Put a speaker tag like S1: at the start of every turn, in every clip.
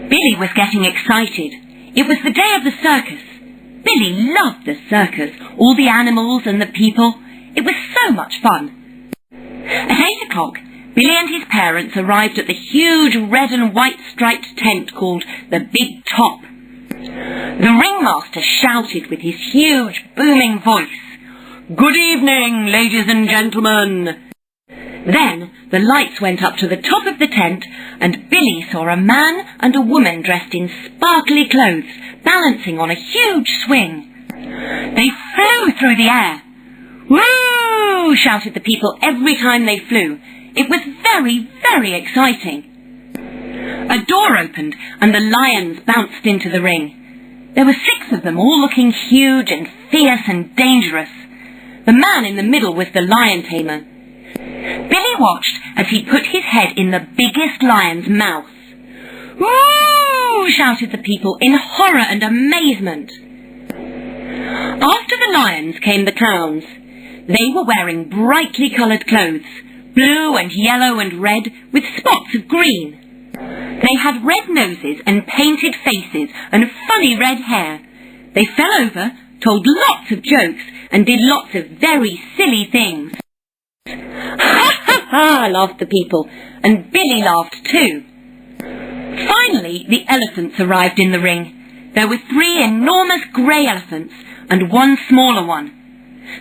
S1: Billy was getting excited. It was the day of the circus. Billy loved the circus, all the animals and the people. It was so much fun. At 8 o'clock, Billy and his parents arrived at the huge red and white striped tent called the Big Top. The ringmaster shouted with his huge booming voice, "Good evening, ladies and gentlemen." Then the lights went up to the top of the tent, and Billy saw a man and a woman dressed in sparkly clothes balancing on a huge swing. They flew through the air. "Woo!" shouted the people every time they flew. It was very, very exciting. A door opened and the lions bounced into the ring. There were 6 of them, all looking huge and fierce and dangerous. The man in the middle was the lion tamer. Billy watched as he put his head in the biggest lion's mouth. "Woo!" shouted the people in horror and amazement. After the lions came the clowns. They were wearing brightly coloured clothes, blue and yellow and red, with spots of green. They had red noses and painted faces and funny red hair. They fell over, told lots of jokes, and did lots of very silly things. "Ha ha ha!" laughed the people, and Billy laughed too. Finally, the elephants arrived in the ring. There were 3 enormous grey elephants and 1 smaller one.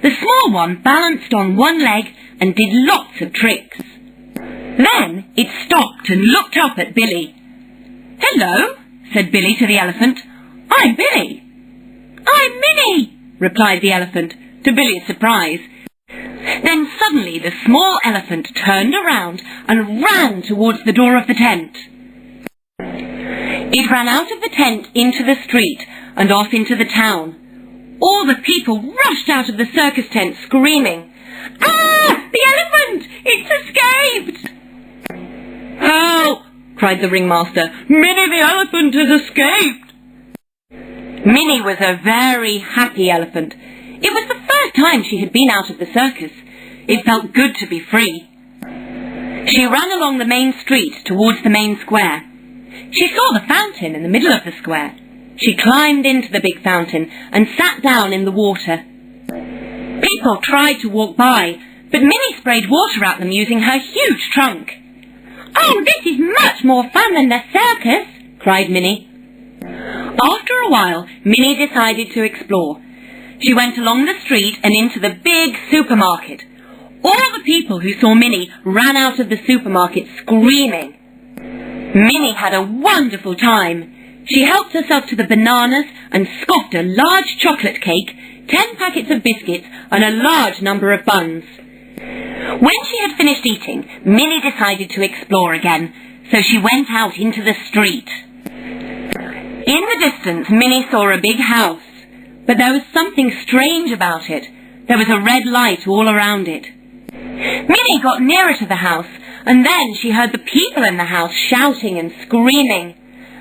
S1: The small one balanced on 1 leg and did lots of tricks. Then it stopped and looked up at Billy. "Hello," said Billy to the elephant. "I'm Billy." "I'm Minnie," replied the elephant, to Billy's surprise. Then suddenly the small elephant turned around and ran towards the door of the tent. It ran out of the tent into the street and off into the town. All the people rushed out of the circus tent screaming, "Ah! The elephant! It's escaped!" "Help!" cried the ringmaster. "Minnie the elephant has escaped!" Minnie was a very happy elephant. It was the first time she had been out of the circus. It felt good to be free. She ran along the main street towards the main square. She saw the fountain in the middle of the square. She climbed into the big fountain and sat down in the water. People tried to walk by, but Minnie sprayed water at them using her huge trunk. "Oh, this is much more fun than the circus," cried Minnie. After a while, Minnie decided to explore. She went along the street and into the big supermarket. All the people who saw Minnie ran out of the supermarket screaming. Minnie had a wonderful time. She helped herself to the bananas and scoffed a large chocolate cake, 10 packets of biscuits and a large number of buns. When she had finished eating, Minnie decided to explore again, so she went out into the street. In the distance, Minnie saw a big house, but there was something strange about it. There was a red light all around it. Minnie got nearer to the house, and then she heard the people in the house shouting and screaming.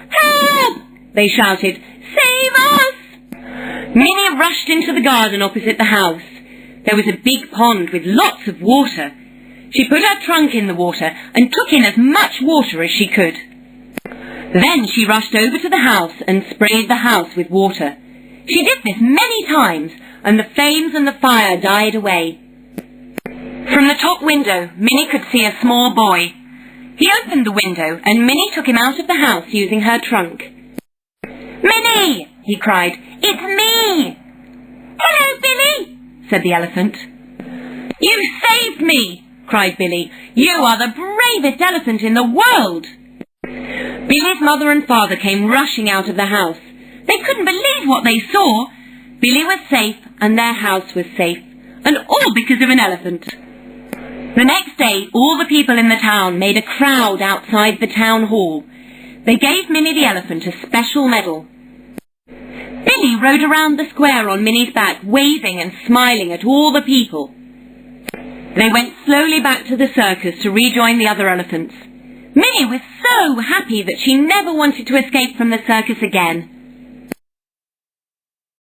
S1: "Help!" they shouted. "Save us!" Minnie rushed into the garden opposite the house. There was a big pond with lots of water. She put her trunk in the water and took in as much water as she could. Then she rushed over to the house and sprayed the house with water. She did this many times, and the flames and the fire died away. From the top window, Minnie could see a small boy. He opened the window, and Minnie took him out of the house using her trunk. "Minnie!" he cried. "It's me!" "Hello, Billy!" said the elephant. "You saved me!" cried Billy. "You are the bravest elephant in the world!" Billy's mother and father came rushing out of the house. They couldn't believe what they saw. Billy was safe, and their house was safe, and all because of an elephant. The next day, all the people in the town made a crowd outside the town hall. They gave Minnie the elephant a special medal. Billy rode around the square on Minnie's back, waving and smiling at all the people. They went slowly back to the circus to rejoin the other elephants. Minnie was so happy that she never wanted to escape from the circus again.